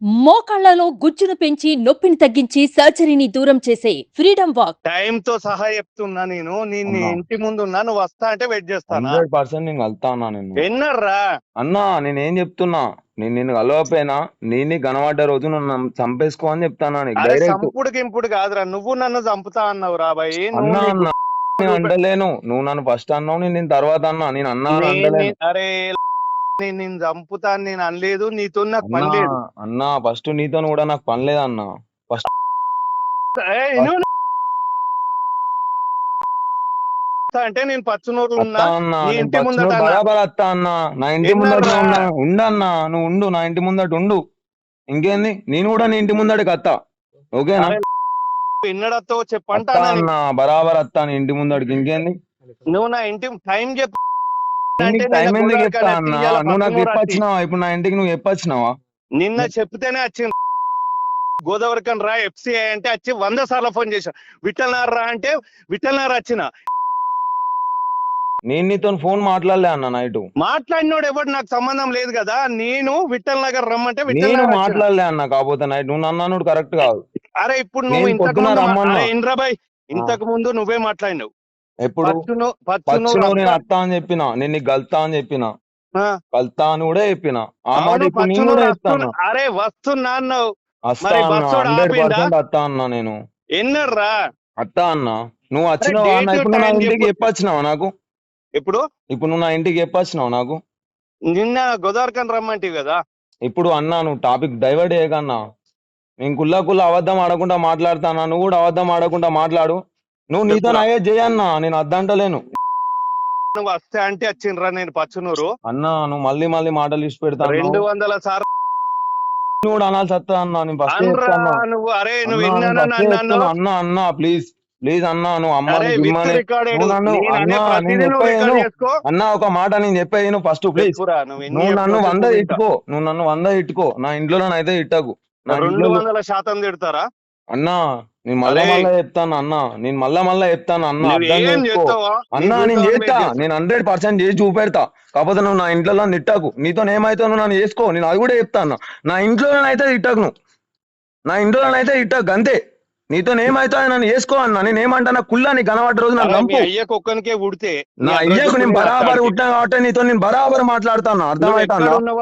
మోకాళ్లలో గుజ్జును పెంచి నొప్పిని తగ్గించి సర్జరీని దూరం చేసే ఫ్రీడమ్ వాక్. టైం తో సహా చెప్తున్నా నేను నీ అన్నా ఇంటి ముందున్నా నువ్వు వస్తా అంటే వెయిట్ చేస్తానా 100% నేను కలుతా అన్నా నిన్ను. ఎన్నర్రా అన్నా నేనేం చెప్తున్నా, నేను నిన్ను కలవకపోయినా నేను కనబడ్డ రోజు నువ్వు నన్ను చంపేసుకో అని చెప్తానా నీకు అరే డైరెక్ట్. సంపుడు గింపుడు కాదురా నువ్వు నన్ను చంపుతా అన్నావు రా భయ్ నువ్వు అన్నా నీకు అన్నా నేను అంటలేను, నువ్వు నన్ను ఫస్ట్ అన్నావు, నేను తర్వాత అన్నా, నేను అన్నా అని అంటలేను. అరే నేను చంపుతా అని నేను అనలేదు నీతో నాకు అన్నా పని లేదు అన్నా ఫస్ట్ నీతో కూడా నాకు పని లేదన్నా. ఫస్ట్ ఏయ్, నువ్వు అంటే నేను పచ్చనూరులో ఉన్నా అత్తా అన్నా, నీ నేను ఇంటి ముందట పచ్చును అన్నా. బరాబర్ అత్తా అన్నా, నా ఇంటి ముందట ఎన్నర్రా? ఉండన్నా, నువ్వు ఉండు, నా ఇంటి ముందట ఉండు. ఇంకేంది, నేను కూడా నీ ఇంటి ముందటికి అత్తా, ఓకేనా? అరే, ఎన్నడతో చెప్పంటా అత్తా అన్నా, బరాబర్ అత్తా నీ ఇంటి ముందటికి. ఇంకేంది, నువ్వు నా ఇంటి టైం చెప్పు అంటే నీకు నేను టైం ఎందుకు గోదావరి చెప్తా కాడ అన్నా? తీయాల నువ్వు నాకు పచ్చనూరు వచ్చి. చెప్పొచ్చినావా? ఇప్పుడు నా ఇంటికి నువ్వు చెప్పొచ్చినావా? నిన్న చెప్తేనే వచ్చింది గోదావరి కన్ రా ఎఫ్సిఐ అంటే వచ్చి 100 సార్లు ఫోన్ చేశా. విఠల్నార్ రా అంటే విఠల్నార్ వచ్చిన. నేను నీతో ఫోన్ మాట్లాడలే అన్న నైట్. మాట్లాడినోడు ఎవడు నాకు సంబంధం లేదు కదా. నేను విఠల్ నగర్ రమ్మంటే విఠల్ నేను నగర్ వచ్చిన. మాట్లాడలే అన్న, కాకపోతే నైట్ నువ్వు నన్ను అన్నాడు కరెక్ట్ కాదు. అరే ఇప్పుడు నువ్వు నేను ఇంతకు పొద్దున ముందు రమ్మన్నా. అరే ఇంద్రాబాయ్ ఇంతకు ముందు నువ్వే మాట్లాడినావు. ఎప్పుడు పచ్చును నేను అత్తా అని చెప్పిన, నేను నీకు గల్తా అని చెప్పిన, కల్తా అని కూడా చెప్పిన. ఆ మాట ఇప్పుడు నేను కూడా చెప్తాను. అరే వస్తున్నా అన్నావు. వస్తా మరి అన్న, బస్సోడు 100% అత్తా అన్నా. నేను ఎన్నర్రా అత్తా అన్నా. నువ్వు వచ్చినావా అన్న? date, ఇప్పుడు నువ్వు నా time ఇంటికి చెప్పు. చెప్పొచ్చినావా నాకు? ఇప్పుడు ఇప్పుడు నువ్వు నా ఇంటికి చెప్పొచ్చినావు నాకు? నిన్న గోదావరి కన్ రమ్మంటివి కదా. ఇప్పుడు అన్నా నువ్వు టాపిక్ డైవర్ట్ చేయకన్నా. నేను కుల్లా అబద్ధం ఆడకుండా మాట్లాడతానా, నువ్వు కూడా అబద్ధం ఆడకుండా మాట్లాడు. నువ్వు నీతో చెప్పురా. అయ్యే చేయన్నా, నేను అద్దంటలేను. నువ్వు వస్తే అంటే వచ్చిండ్రా నేను పచ్చనూరు. అన్నా నువ్వు మళ్ళీ మాటలు ఇచ్చి పెడతాను. 200 సార్లు నువ్వు కూడా అనాల్సి వస్తా అన్నా, నేను ఫస్ట్ అనరా చెప్తాను. నువ్వు. అరే నువ్వు అన్నా, నేను ఎన్న first చెప్తున్నా. అన్నా ప్లీజ్ అన్నా, నువ్వు అరే అమ్మని విత్ గిమ్మని రికార్డెడ్ నువ్వు నన్ను అన్నా, నేను చెప్పేది చేసుకో. అన్నా, ఒక మాట నేను చెప్పేది నువ్వు ఫస్ట్ ప్లీజ్. చెప్పురా, నువ్వు ఎన్ని నువ్వు నన్ను చెప్తావో 100 చెప్పు ఇంకా. ఇట్టుకో, నువ్వు నన్ను 100 ఇట్టుకో, నా ఇంట్లో అయితే ఇట్టకు. నా ఇంట్లో 200% తిడతారా? అన్నా నేను మళ్ళా చెప్తాను అన్నా, నేను మళ్ళా చెప్తాను అన్నా, నువ్వు అర్థం ఏం చేసుకో చేస్తావో అన్నా. నేను చేస్తా, నేను 100% చేసి చూపెడతా. కాకపోతే నువ్వు నా ఇంట్లో తిట్టకు. నీతో ఏమైతే నువ్వు నన్ను చేసుకో, నేను అది కూడా చెప్తా అన్నా. నా ఇంట్లోనైతే తిట్టకు, నువ్వు నా ఇంట్లోనైతే తిట్టకు అంతే. నీతో ఏమైతే నన్ను చేసుకో అన్నా. నేను ఏమంటా, నా కుళ్ళా నీకు కనబడ్డ రోజు నాకు అరే, మీ నంపు. అయ్యకు ఒక్కనికే ఉడితే నా అయ్యకు నేను బరాబర్ ఉంటాను కాబట్టి నీతో నేను బరాబర్ మాట్లాడతాను, అర్థమైతా?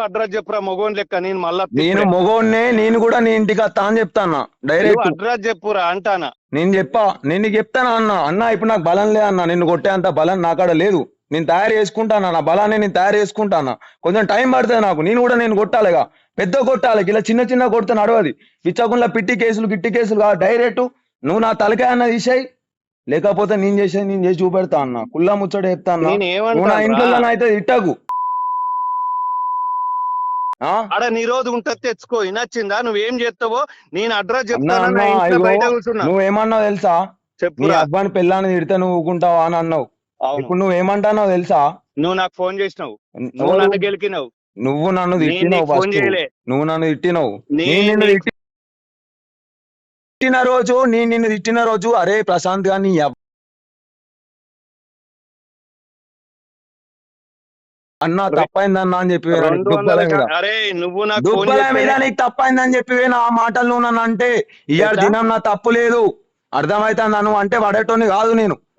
అడ్రస్ చెప్పురా మొగోన్ లెక్క. నేను మళ్ళా నేను మొగోడ్నే, నేను కూడా నీ ఇంటికి వస్తా అని చెప్తాను డైరెక్ట్. అడ్రస్ చెప్పురా అంటానా. నేను నీకు చెప్తానా అన్న ఇప్పుడు నాకు బలం లే అన్న, నిన్ను కొట్టేంత బలం నాకాడ లేదు. నేను తయారు చేసుకుంటానా, నా బలాన్ని నేను తయారు చేసుకుంటానా. కొంచెం టైం పడుతుంది నాకు. నేను కొట్టాలిగా, పెద్ద కొట్టాలి. ఇలా చిన్న కొడితే నడవది. పిచ్చకుండా గిట్టి కేసులు కాదు, డైరెక్ట్ నువ్వు నా తలకాయ అన్న తీసేయి, లేకపోతే నేను చేసి చూపెడతా అన్న. కుల్లా ముచ్చట చెప్తా అన్న. నువ్వు నా ఇంట్లో అయితే ఇట్టకు. అడ నీ రోజు ఉంటది తెచ్చుకో. నచ్చిందా? నువ్వేం చేస్తావో నేను అడ్రస్ అన్నా చెప్తాను. అన్నా, బయట ఇగో కూర్చున్నా. నువ్వేమన్నావు తెలుసా? నీ చెప్పురా. అబ్బాని పెళ్ళాన్ని తిడితే నువ్వు ఊకుంటావా అని అన్నావు. అవును. ఇప్పుడు నువ్వేమంటావు తెలుసా? నువ్వు నాకు ఫోన్ చేసినావు. నువ్వు నన్ను గెలికినావు. నువ్వు నన్ను నేను తిట్టినావు నీకు ఫోన్ ఫస్ట్. చేయలే. నువ్వు నన్ను తిట్టినావు. నేను నిన్ను తిట్టిన రోజు అరే ప్రశాంత్ గా నీ అన్నా తప్పైందన్నా అని చెప్పి 200 అరే నువ్వు నాకు ఫోన్ దుబ్బల మీద చేస్తేనే- నీకు తప్పైందని చెప్పి నా మాటలు నువ్వు నన్ను అంటే ఇవాళ ఎట్లా? దినం నా తప్పు లేదు, అర్థమైతుందా? నువ్వు అంటే పడేటోని కాదు.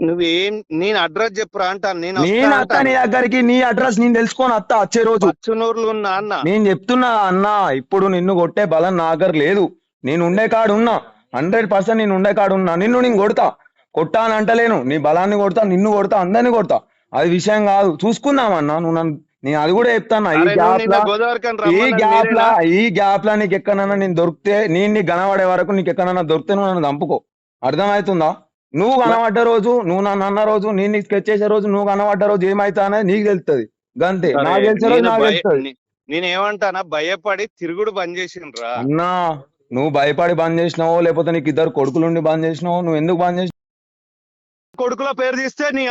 నువ్వేం నేను అడ్రస్ చెప్పురా అంటాను. నేను నేను అత్త నీ దగ్గరికి, నీ అడ్రస్ నేను తెలుసుకొని అత్త వచ్చే రోజు. పచ్చనూరులో ఉన్నా అన్న. నేను చెప్తున్నా అన్నా, ఇప్పుడు నిన్ను కొట్టే బలం నా దగ్గర లేదు. నేను ఉండే కాడు ఉన్నా, 100% నేను ఉండే కాడు ఉన్నా. నేను కొడతా, కొట్టా అని అంటలేను. నీ బలాన్ని కొడతా, నిన్ను కొడతా, అందరినీ కొడతా. అది విషయం కాదు, చూసుకుందామన్నా. నేను అది కూడా చెప్తాను. ఈ గ్యాప్ లా నీకు ఎక్కడన్నా నేను దొరికితే, నీ కనబడే వరకు నీకు ఎక్కడన్నా దొరికితే నువ్వు నన్ను చంపుకో, అర్థమవుతుందా? నువ్వు కనబడ్డ రోజు, నువ్వు నన్ను అన్న రోజు, నేను నీకు స్కెచ్ చేసే రోజు, నువ్వు కనబడ్డ రోజు ఏమైతా అనేది నీకు తెలుస్తుంది. గంతే, నాకు తెలిసే రోజు నాకు తెలుస్తుంది. నేనేమంటానా, భయపడి తిరుగుడు బంద్ చేసిండ్రా అన్నా. నువ్వు భయపడి బంద్ చేసినావో, లేకపోతే నీకు 2 కొడుకులుండి బంద్ చేసినావో, నువ్వు ఎందుకు బంద్ చేసినావు? కొడుకుల పేరు తీస్తే నీ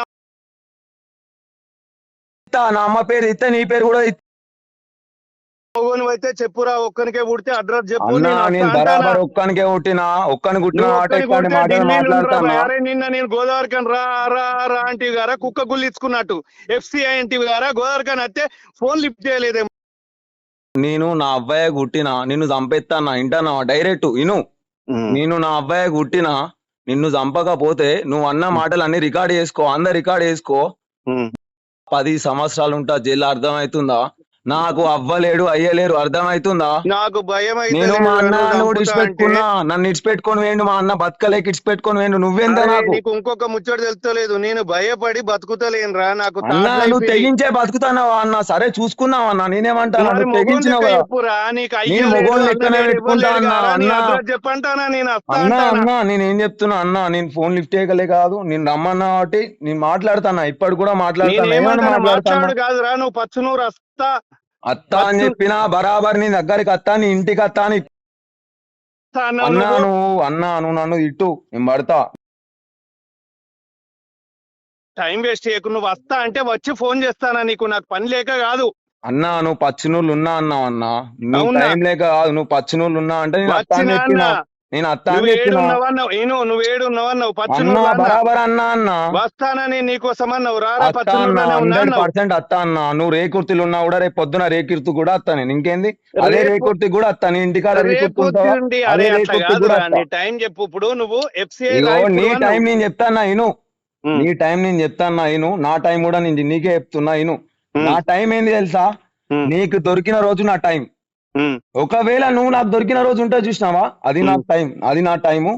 నా అమ్మ పేరు ఇస్తే నీ పేరు కూడా అయితే చెప్పురా. ఒక్కనికే పుడితే అడ్రస్ చెప్పు. నేను బరాబర్ ఒక్కనికే పుట్టినా, ఒక్కని పుట్టిన మాటలు మాట్లాడతాను. అరే నిన్న నేను గోదావరి కన్ రా రా రా అంటివి గారా, కుక్క గుళ్ళు ఇచ్చుకున్నట్టు ఎఫ్సిఐ అంటివి గారా. గోదావరి కన్ అయితే ఫోన్ లిఫ్ట్ చేయలేదేమో. నేను నా అబ్బాయి గుట్టినా నిన్ను చంపేస్తానా ఇంటనా డైరెక్ట్ ఇను. నేను నా అబ్బాయి గుట్టినా నిన్ను చంపకపోతే నువ్వు అన్న మాటలు అన్ని రికార్డ్ చేసుకో, అందరు రికార్డ్ చేసుకో. 10 సంవత్సరాలు ఉంటా జైలు, అర్థమవుతుందా? నాకు అవ్వలేడు అయ్యలేరు, అర్థమవుతుందా? నాకు భయం అయితే నేను మా లేదు, అన్న నువ్వు నువ్వు చంపుతా ఇడిచిపెట్టుకున్నా, నన్ను ఇడిచిపెట్టుకొని వేయండు, మా అన్న బతకలేక ఇడిచిపెట్టుకొని వేయండు, నువ్వెంత అరే, నాకు? నీకు ఇంకొక ముచ్చట తెలుస్తలేదు, నేను భయపడి బతుకుతలేనురా, నాకు అన్న థర్డ్ లైఫ్ నువ్వు ఇది. తెగించే బతుకుతున్నావా అన్న? సరే చూసుకున్నావు అన్న, నేనేమంటాను? మరి నువ్వు మొగోని తెగించినావు లెక్క కదా. చెప్పురా, నీకు నేను అయ్యలేడు, మొగోని లెక్కనే అన్నలేడు, పెట్టుకుంటా ఇవ్వలేడు అన్న. కదా, నీ అన్న అడ్రస్ చెప్పంటానా, నేను వస్తా అన్న అంటానా. అన్న నేనేం చెప్తున్నా అన్న, నేను ఫోన్ లిఫ్ట్ చేయగలే కాదు, నేను రమ్మన్నా కాబట్టి నేను మాట్లాడతానా, ఇప్పటి కూడా మాట్లాడతాను. ఏమని నేనేమంటాను, మాట్లాడతాను? మాట్లాడు కాదురా, నువ్వు పచ్చునూరు వస్తా అత్తా అని చెప్పినా బరాబర్ నీ దగ్గరికి అత్తా, నీ ఇంటికి అత్తా అని. అన్నావు అన్నా నువ్వు. నువ్వు నన్ను తిట్టు, నేను పడతా. టైం వేస్ట్ చేయకు, నువ్వు వస్తా అంటే వచ్చి ఫోన్ చేస్తానా నీకు, నాకు పని లేక కాదు. అన్నా నువ్వు పచ్చినూళ్ళు ఉన్నా అన్నావు అన్న, నువ్వు అవునా? టైం లేక కాదు, నువ్వు పచ్చినూళ్ళు ఉన్నా అంటే నేను అత్తా అని వచ్చినా చెప్పినా, అన్న, నేను అత్తా నువ్వు అని చెప్పినా. ఏడున్నావన్నావు, నువ్వు ఏడున్నావన్నావు, అన్నా పచ్చునూరు అన్నా. బరాబర్ అన్నా అన్న వస్తానని నీకోసం అన్నావు, రారా అత్తా అన్న, పచ్చునూరులోనే ఉన్నా అన్నావు. 100% అత్తా అన్న. నువ్వు రేకుర్తిలు ఉన్నా కూడా రేపు పొద్దున రేకుర్తి కూడా అత్తా నేను, ఇంకేంది? అదే రేపు రేకుర్తి కూడా అత్తా, నీ ఇంటికాడ రేకుర్తి రేపు ఉంటావా? నుండి అదే అరే అట్లా రేకుర్తి కాదు కూడా రా, అత్తా. నీ టైం చెప్పు. ఇప్పుడు నువ్వు FCI ఇగో రా నీ ఇప్పుడు టైం అన్నావు. నేను చెప్తాన్నా ఇను, ఉమ్, నీ టైం నేను చెప్తాన్నా ఇను, నా టైం కూడా నేను నీకే చెప్తున్నా ఇను. నా ఉమ్, టైం ఏంది తెలుసా? ఉమ్, నీకు దొరికిన రోజు నా టైం. ఉమ్, ఒకవేళ నువ్వు నాకు దొరికిన రోజు ఉంటే చూసినావా, అది నా టైం, అది నా టైము,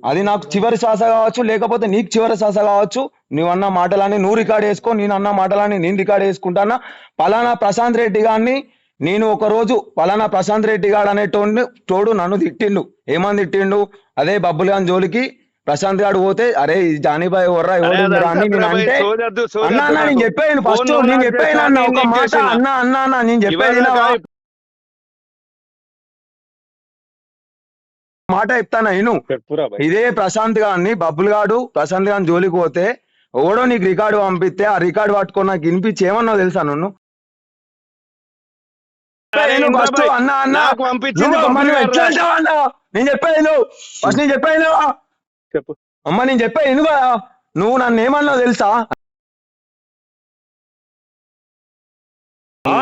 అది నాకు చివరి శ్వాస కావచ్చు, లేకపోతే నీకు చివరి శ్వాస కావచ్చు. నువ్వు అన్న మాటలని నువ్వు రికార్డ్ చేసుకో, నేను అన్న మాటలని నేను రికార్డ్ చేసుకుంటానా. పలానా ప్రశాంత్ రెడ్డి గారిని నేను ఒక రోజు, పలానా ప్రశాంత్ రెడ్డి గారు అనేటోడు తోడు నన్ను తిట్టిండు. ఏమని తిట్టిండు? అదే బబ్బులు గాని జోలికి ప్రశాంత్ గారు పోతే, అరే ఈ జానీబాయ్ ఎవర్రా అరే ఎవడురా అని అదంతా నేను అబ్బాయి, అంటే, సోదొద్దు, అన్న సోదొద్దు అన్న నేను నాకు. చెప్పాను ఫోన్ ఫస్ట్, నువ్వు నేను నాకు చెప్పాను చేసినా, అన్న నేను ఒక నీకు మాట, చేసినా. అన్న అన్న అన్న నేను చెప్పేది ఇవాళ వినవా? కాదు, మాట చెప్తాను ఇను. చెప్పురా బాయ్. ఇదే ప్రశాంత్ గారిని, బబ్బుల్ గాడు ప్రశాంత్ గారిని జోలికి పోతే ఓడో నీకు రికార్డు పంపిస్తే ఆ రికార్డు పట్టుకొని నాకు వినిపించి ఏమన్నావు తెలుసా? నన్ను అరే ఫస్ట్ ఇంద్రబాయ్, అన్న అన్న నాకు పంపించింది నువ్వు అమ్మ బబ్బులు నువ్వు గారు ఎట్లా రా. అంటావు అన్న? నేను చెప్పాను ఫస్ట్, నేను చెప్పాను చెప్పు. అమ్మ, నేను చెప్పాను కదా, నువ్వు నన్ను ఏమన్నావు తెలుసా? ఆ?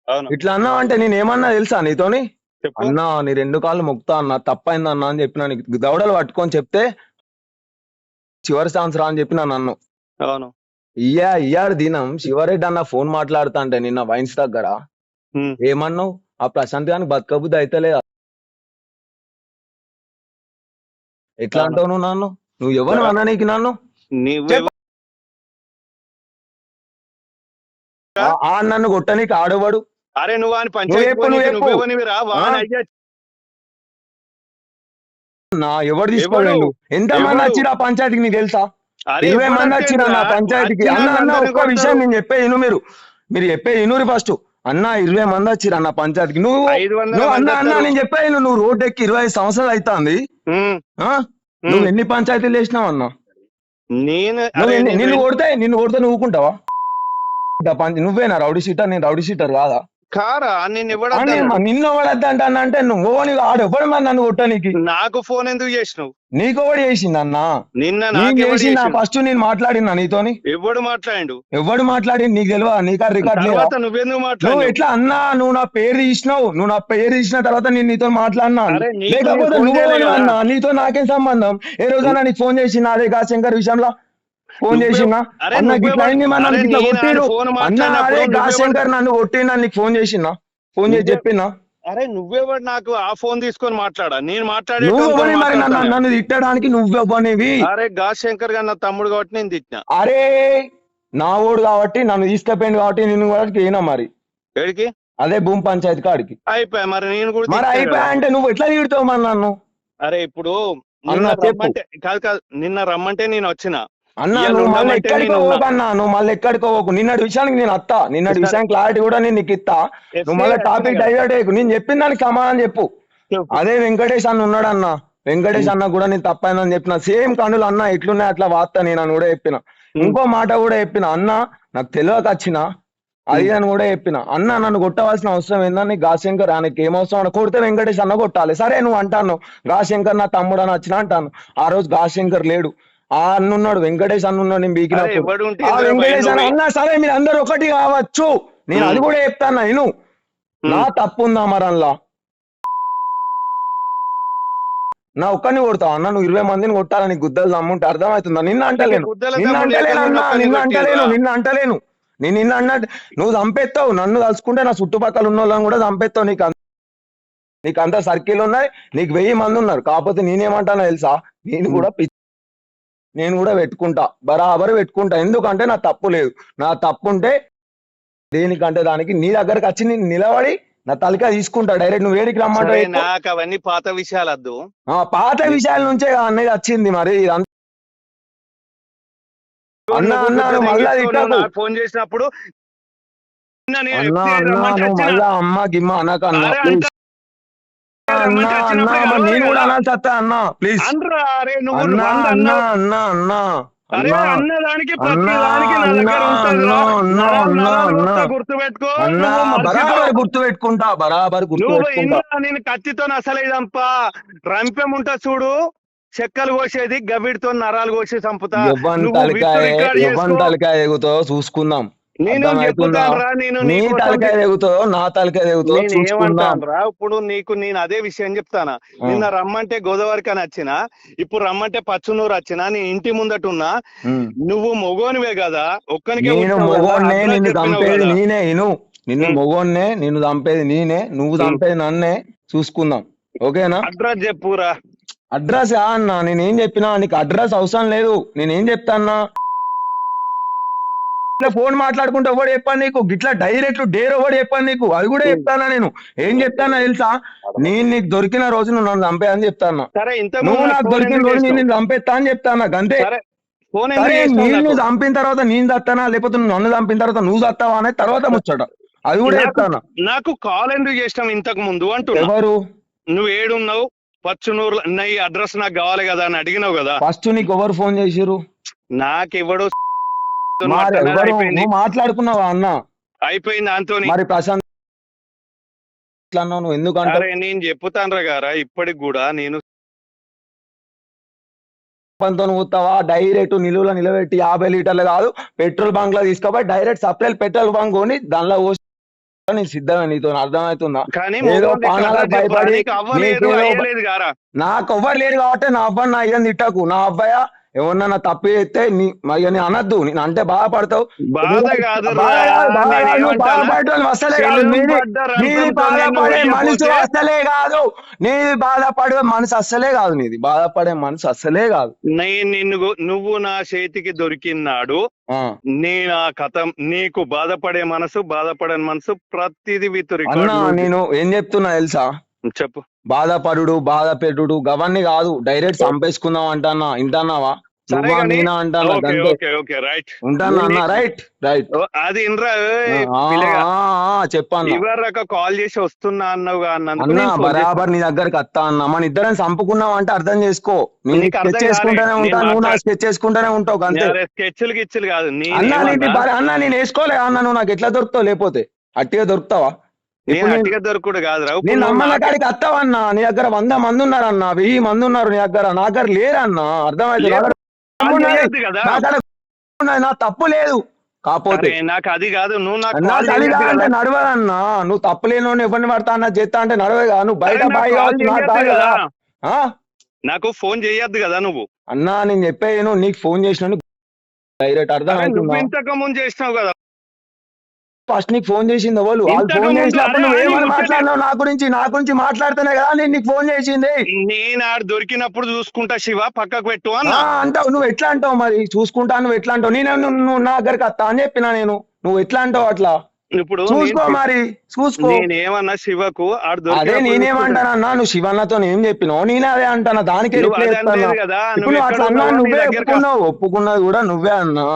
అవును, ఇట్లా అన్నావు అంటే నేను ఏమన్నా తెలుసా నీతోని? చెప్పు. అన్నా నీ 2 కాళ్ళు మొక్తా అన్న, తప్పైందన్నా అని చెప్పినా, నీకు దవడలు పట్టుకొని చెప్తే చివరి ఛాన్స్ రా అని చెప్పినా నన్ను. అవును. ఇయ్యాడు దినం శివరెడ్డి అన్న ఫోన్ మాట్లాడుతా అంటే నిన్న వైన్స్ దగ్గర ఉమ్, ఏమన్నావు? ఆ ప్రశాంత్ గానికి బతకబుద్ధి అయితే లేదా? ఎట్లా అవును. అంటావు నువ్వు నన్ను? నువ్వు ఎవరు అన్నా నీకు నన్ను? నువ్వు చెప్పు. ఆ నన్ను కొట్టనీకి ఆడవాడు? అరే నువ్వు అని నువ్వు పంచాయతీ చెప్పు, నువ్వు చెప్పు. నువ్వేవనివిరా, వాన్ అయ్యా నా ఎవడు తీసుకోలేండు? ఎంత మంది ఎవడు? వచ్చిరా పంచాయతీకి నీకు తెలుసా? అరే 20 ఎవడు మంది వచ్చిరా నా వచ్చిండ్రా? పంచాయతీకి. వచ్చిన అన్న అన్న వాళ్ళందరినీ ఒక్క విషయం కొడతారు. నేను చెప్పే ఇను, మీరు చెప్పే ఇనురి ఫస్ట్. అన్న 20 మంది వచ్చిరా నా పంచాయతీకి. నువ్వు 500 నువ్వు అన్న మంది అన్న వస్తారు. నేను చెప్పే ఇను, నువ్వు రోడ్ ఎక్కి 25 సంవత్సరాలు అవుతుంది. ఉమ్, నువ్వు ఎన్ని పంచాయతీలు వేసినావు అన్న? నేను నువ్వు అరే నిన్ను కొడితే నువ్వు ఊకుంటావా? నువ్వేనా రౌడీ షీటర్? నేను రౌడీ షీటర్ కాదా? కారా నేను అని ఇవ్వడం. నిన్ను ఎవడద్దంటాను అంటే నువ్వు ఆడెవ్వడు మరి నన్ను కొట్టనీకి? నాకు ఫోన్ ఎందుకు చేసినావు? నీకు ఎవడు చేసింది అన్న? నిన్న నేను నాకెవడు చేసిందా? చేసిండు? ఫస్ట్ నేను మాట్లాడినా నీతోని? ఎవడు మాట్లాడిండు? ఎవడు మాట్లాడి నీకు తెలియదా? నీకా రికార్డ్ లేదా? తర్వాత నువ్వెందుకు నువ్వు మాట్లాడినావు? ఎట్లా అన్నా? నువ్వు నా పేరు తీసినావు, నువ్వు నా పేరు తీసిన తర్వాత నేను నీతో మాట్లాడినా. అరే నీకు లేకపోతే ఫోన్ చేయలే నువ్వు కదా. అన్నా, నీతో నాకేం సంబంధం? ఏ రోజైనా నీకు ఫోన్ చేసినా? అదే శంకర్ విషయంలో ఫోన్ చేసినా? అరే అన్న నువ్వే ఇట్లా అయింది, మన అరే ఇట్లా నేను కొట్టిరు ఫోన్ అన్న. మాట్లాడినప్పుడు అదే నువ్వెవడు? శంకర్ నన్ను కొట్టినా, నీకు ఫోన్ చేసినా? ఫోన్ చేసి చెప్పినా? అరే నువ్వెవడు నాకు ఆ ఫోన్ తీసుకొని మాట్లాడా? నేను నువ్వు మాట్లాడేటోనితో ఎవరి మరి మాట్లాడతాను. నన్ను తిట్టడానికి? నువ్వెవ్వనివి? అరే శంకర్ గారు నా తమ్ముడు కాబట్టి నేను తిట్టినా. అరే నా ఓడు కాబట్టి నన్ను తీసుకుపోయింది కాబట్టి నిన్ను కూడా ఏనా మరి ఎడికి అదే భూమి పంచాయతీ కాడికి అయిపోయా మరి నేను కూడా మరి తిట్టినా అయిపోయా కదా. అంటే నువ్వు ఎట్లా తిడతావు మరి నన్ను? అరే ఇప్పుడు అన్న నిన్న చెప్పు. రమ్మంటే కాదు నిన్న రమ్మంటే నేను వచ్చిన. అన్న ఇవాళ నువ్వు మళ్ళీ ఉండమంటే ఎక్కడికో నేను ఉన్నా. పోకన్నా, నువ్వు మళ్ళీ ఎక్కడికో పోకు. నిన్నటి విషయానికి నేను అత్తా, నిన్నటి సరే. విషయం క్లారిటీ కూడా నేను నీకు ఇస్తా. నువ్వు మళ్ళీ టాపిక్ డైవర్ట్ అయ్యకు. నేను చెప్పిన దానికి సమాధానం చెప్పు. చెప్పు. అదే వెంకటేష్ అన్న ఉన్నాడు అన్న, వెంకటేష్ అన్న కూడా నేను తప్పైందని చెప్పిన. సేమ్ కన్నులు అన్న ఎట్లున్నాయి అట్లా వార్త నేను అని కూడా చెప్పిన. ఇంకో మాట కూడా చెప్పిన, అన్న నాకు తెలియక వచ్చిన అది అని కూడా చెప్పిన. అన్న నన్ను కొట్టవలసిన అవసరం ఏందని గాశంకర్, ఆయనకి ఏం అవసరం అని కొడితే వెంకటేష్ అన్న కొట్టాలి. సరే నువ్వు అంటాను గాశంకర్ నా తమ్ముడు అని వచ్చిన అంటాను. ఆ రోజు గాశంకర్ లేడు, ఆ అన్నున్నాడు, వెంకటేష్ అన్నున్నాడు. నేను అరే బీకినప్పుడు ఎవడు ఉంటే ఆ ఇంద్రా వెంకటేష్ భయ్ అన్న నువ్వు అన్నా సరే మీరు అందరు ఒకటి కావచ్చు, నేను అది కూడా చెప్తాను. నేను నా తప్పు ఉందా మరి అందులో? నా ఒక్కరిని కొడతావు అన్న, నువ్వు 20 మందిని కొట్టాలని నీకు గుద్దలు దమ్ముంటే అర్థమవుతుందా? నిన్ను అంటలేను, నిన్ను అంటలేను అన్నా, నిన్ను అంటలేను, నిన్ను అంటలేను. నేను నిన్ను అన్నట్టు నువ్వు చంపేస్తావు, నన్ను తలుచుకుంటే నా చుట్టుపక్కల ఉన్న వాళ్ళని కూడా చంపేస్తావు. నీకు అంత సర్కిల్ ఉన్నాయి, నీకు 1000 మంది ఉన్నారు. కాకపోతే నేనేమంటానో తెలుసా, నేను కూడా పెట్టుకుంటా, బరాబర్ పెట్టుకుంటా. ఎందుకంటే నా తప్పు లేదు. నా తప్పు ఉంటే దేనికంటే దానికి నీ దగ్గరకు వచ్చి నేను నిలబడి నా తలకా తీసుకుంటా డైరెక్ట్. నువ్వు వేడికి రమ్మంటే నాకు అవన్నీ పాత విషయాలు వద్దు. పాత విషయాల నుంచే అన్నది వచ్చింది. మరి అన్న మళ్ళా తిట్టకు. ఫోన్ చేసినప్పుడు మళ్ళా అమ్మ గిమ్మ అనక అన్న ప్లీజ్. అన్నా నేను కూడా అనాల్సి వస్తా అన్న ప్లీజ్. గుర్తు పెట్టుకుంటా, బరాబర్ గుర్తు పెట్టుకుంటా. నేను కత్తితో అసలే చంపా, రంపెం ఉంటా చూడు, చెక్కలు కోసేది గవిడితో నరాలు కోసి చంపుతా. తలకాయ ఎగుతో చూసుకుందాం. నేను నీ తలకాయ ఎగుతో నా తలకాయ ఎగుతో చూసుకుందాం. ఇప్పుడు నీకు నేను అదే విషయం చెప్తానా. నిన్న రమ్మంటే గోదావరికి అని వచ్చినా, ఇప్పుడు రమ్మంటే పచ్చునూరు వచ్చినా, నీ ఇంటి ముందట ఉన్నా. నువ్వు మొగోనివే కదా, ఒక్కనికే. నేను మొగోన్నే, నిన్ను చంపేది నేనే. నిన్ను మొగోన్నే, నిన్ను చంపేది నేనే, నువ్వు చంపేది నన్నే. చూసుకుందాం, ఓకేనా? అడ్రస్ చెప్పురా. అడ్రస్ అన్నా నేనేం చెప్పినా నీకు అడ్రస్ అవసరం లేదు. నేనేం చెప్తా అన్నా, ఫోన్ మాట్లాడుకుంటే ఎవడు చెప్పాను నీకు? గిట్లా డైరెక్ట్ డేర్ ఎవడు చెప్పాను నీకు? అది కూడా చెప్తానా? నేను ఏం చెప్తానా తెలుసా, నేను నీకు దొరికిన రోజు నువ్వు నన్ను చంపే అని చెప్తాను. నువ్వు నాకు దొరికిన రోజు నేను చంపేస్తా అని చెప్తాను. అంతే. నేను చంపిన తర్వాత నేను చస్తానా, లేకపోతే నువ్వు నన్ను చంపిన తర్వాత నువ్వు చస్తావా అనేది తర్వాత ముచ్చట. అది కూడా చెప్తాను. నాకు కాల్ ఎందుకు చేసినాం ఇంతకు ముందు అంటున్నా. ఎవరు? నువ్వు ఏడున్నావు? పచ్చునూరు ఈ అడ్రస్ నాకు కావాలి కదా అని అడిగినావు కదా. ఫస్ట్ నీకు ఎవరు ఫోన్ చేసిరు? నాకెవడో మాట్లాడుకున్నావా అన్న? అయిపోయింది దాంతో. మరి ప్రశాంత్ నువ్వు ఎందుకంటే నేను చెప్పుతాను గారా, ఇప్పటికి కూడా నేను ఊతావా? డైరెక్ట్ నిలువలో నిలబెట్టి 50 లీటర్లు కాదు, పెట్రోల్ బంక్ లో తీసుకోపోయి డైరెక్ట్ సప్లై పెట్రోల్ బంక్ కొని దానిలో నేను సిద్ధమే. నీతో అర్థమవుతుందా? ఏదో పానాలకు భయపడి నాకు ఎవ్వరు లేరు కాబట్టి నా అబ్బాయి నా ఇదని తిట్టకు. నా అబ్బాయి ఎవరన్నా తప్పు చేస్తే నేను అనద్దు, నేను అంటే బాధపడతావు. బాధపడటం అసలే కాదు, నీది బాధపడే మనసు అసలే కాదు, నీది బాధపడే మనసు అస్సలే కాదు, నీది బాధపడే మనసు అస్సలే కాదు. నువ్వు నా చేతికి దొరికినాడు, నేను ఆ కథ నీకు బాధపడే మనసు, బాధపడని మనసు ప్రతిది అన్నా. నేను ఏం చెప్తున్నా తెలుసా? చెప్పు. బాధపడు బాధ పెట్టుడు గవన్నీ కాదు, డైరెక్ట్ చంపేసుకుందాం అంటానా. ఇంటన్నావా? చెప్పాను కాల్ చేసి వస్తున్నా అన్నావు అన్నా, బరాబర్ నీ దగ్గరకు వస్తా అన్నా. మన ఇద్దరం చంపుకున్నావు అంటే అర్థం చేసుకో. నేను స్కెచ్ చేసుకుంటానే ఉంటా, నువ్వు నా స్కెచ్ చేసుకుంటానే ఉంటావు అంతే. స్కెచ్లు గిచ్చులు కాదు అన్నా. నేను వేసుకోలే అన్నా, నువ్వు నాకు ఎట్లా దొరుకుతావు? లేకపోతే అట్టిగా దొరుకుతావా? దొరుకుడు కాదు. నేను నమ్మల కాడికి వస్తావన్నా. నీ దగ్గర 100 మంది ఉన్నారన్నా, 1000 మంది ఉన్నారు నీ దగ్గర, నా దగ్గర లేరన్నా. అర్థమైతే నా తప్పు లేదు. కాకపోతే నాకు అది కాదు, నువ్వు నడవదన్నా. నువ్వు తప్పు లేని ఎవరిని పడతా అన్న చేస్తా అంటే నడవేగా. నువ్వు బయట బాయ్ కావాలి, నాకు ఫోన్ చేయొద్దు కదా నువ్వు. అన్నా నేను చెప్పాను, నీకు ఫోన్ చేసిన డైరెక్ట్ అర్థం. ఇంతకు ముందు చేసినావు కదా. ఫస్ట్ నీకు ఫోన్ చేసింది ఎవరు? వాళ్ళు ఫోన్ చేసినప్పుడు నువ్వు ఏమని మాట్లాడినావు? నా గురించి మాట్లాడుతున్నా కదా నేను నీకు ఫోన్ చేసింది. నేను ఆడ దొరికినప్పుడు చూసుకుంటా శివ, పక్కకు పెట్టు అంటావు. నువ్వు ఎట్లా అంటావు మరి? చూసుకుంటా నువ్వు ఎట్లా అంటావు? నువ్వు నా దగ్గరికి వస్తా అని చెప్పినా నేను. నువ్వు ఎట్లా అంటావు అట్లా? ఇప్పుడు చూసుకో మరి, చూసుకో. నేనేమన్నా శివకు అదే నేనేమంటానన్నా, నువ్వు శివన్నతో ఏం చెప్పినావు? నేనే అదే అంటానా. దానికి ఇప్పుడు నువ్వు అట్లా అన్నా, నువ్వే ఒప్పుకున్నావు. ఒప్పుకున్నది కూడా నువ్వే అన్నా.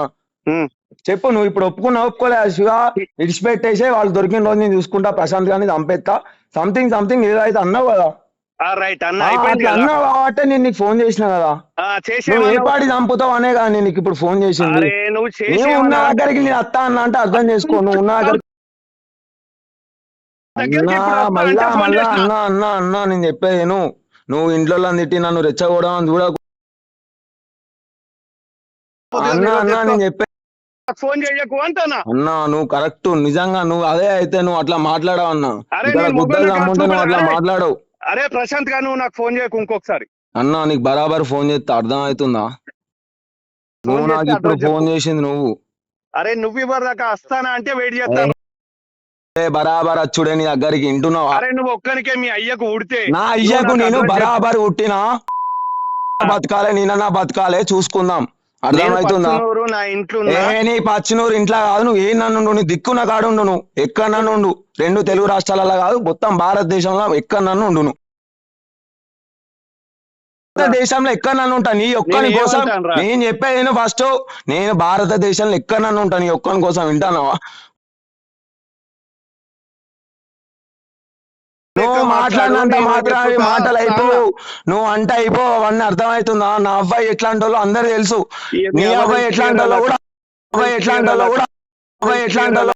చెప్పు, నువ్వు ఇప్పుడు ఒప్పుకోలే శివ, విడిచిపెట్టేసే. వాళ్ళు దొరికిన రోజు నేను చూసుకుంటా, ప్రశాంత్ గారిని చంపేస్తా, సంథింగ్ ఏదైతే అన్నావు కదా. అన్నావు కాబట్టి నేను నీకు ఫోన్ చేసినా కదా. నువ్వు ఏ పాటి చంపుతావు అనే కదా నేను నీకు ఇప్పుడు ఫోన్ చేసింది. నేను ఉన్న దగ్గరికి నేను వస్తా అన్నా అంటే అర్థం చేసుకో. నువ్వు ఉన్న దగ్గర అన్నా నేను చెప్పేది నువ్వు ఇంట్లో తిట్టి నన్ను రెచ్చగొడడం చూడకు అన్నా. నేను చెప్పే ఫోన్ చేయకు అంటానా. అన్నా నువ్వు కరెక్ట్, నిజంగా నువ్వు అదే అయితే నువ్వు అట్లా మాట్లాడవు అన్నా. అరే ఇక్కడ నేను గుద్దలు మొగోని రమ్ముంటే నువ్వు అట్లా కాదు. మాట్లాడవు. అరే ప్రశాంత్ గా నువ్వు నాకు ఫోన్ చేయకు ఇంకొకసారి. అన్నా నీకు బరాబర్ ఫోన్ చేస్తే అర్థం అవుతుందా? నువ్వు ఫోన్ నాకు చేస్తే ఇప్పుడు అడ్రస్ ఫోన్ చెప్పు. చేసింది నువ్వు. అరే నువ్వు ఇవ్వరు దాకా వస్తానా అంటే వెయిట్ చేస్తాను. బరాబర్ అచ్చుడే నీ దగ్గరికి వింటున్నావా? అరే నువ్వు ఒక్కనికే మీ అయ్యకు ఉడితే నా అయ్యకు నాకు నేను అడ్రస్ బరాబర్ పుట్టినా బతకాలే, నేనన్నా బతకాలే, చూసుకుందాం. అర్థమవుతుందా? పచ్చనూరు నా ఇంట్లో ఉన్నా. ఏ నీ పచ్చినూరు ఇంట్లో కాదు, నువ్వు ఏ నన్ను నీ దిక్కున కాడుండు, నువ్వు ఎక్కడ నన్ను ఉండు. 2 తెలుగు రాష్ట్రాలలో కాదు, మొత్తం భారతదేశంలో ఎక్కడ నన్ను ఉండు. నువ్వు దేశంలో ఎక్కడ నన్ను ఉంటా నీ ఒక్కని నేను కోసం. ఏమంటాను రా? నేను చెప్పేది నేను ఫస్ట్, నేను భారతదేశంలో ఎక్కడ నన్ను ఉంటా నీ ఒక్కని కోసం. వింటానావా? నువ్వు మాట్లాడినంత మాత్రం అవి మాటలు అయిపోవు. నువ్వు అంటే అయిపోవు, అవన్నీ అర్థమవుతుందా? నా అబ్బాయి ఎట్లాంటి వాళ్ళు అందరు తెలుసు. నీ అబ్బాయి ఎట్లాంటి వాళ్ళు కూడా, అబ్బాయి ఎట్లాంటి వాళ్ళు కూడా, అబ్బాయి ఎట్లాంటి వాళ్ళు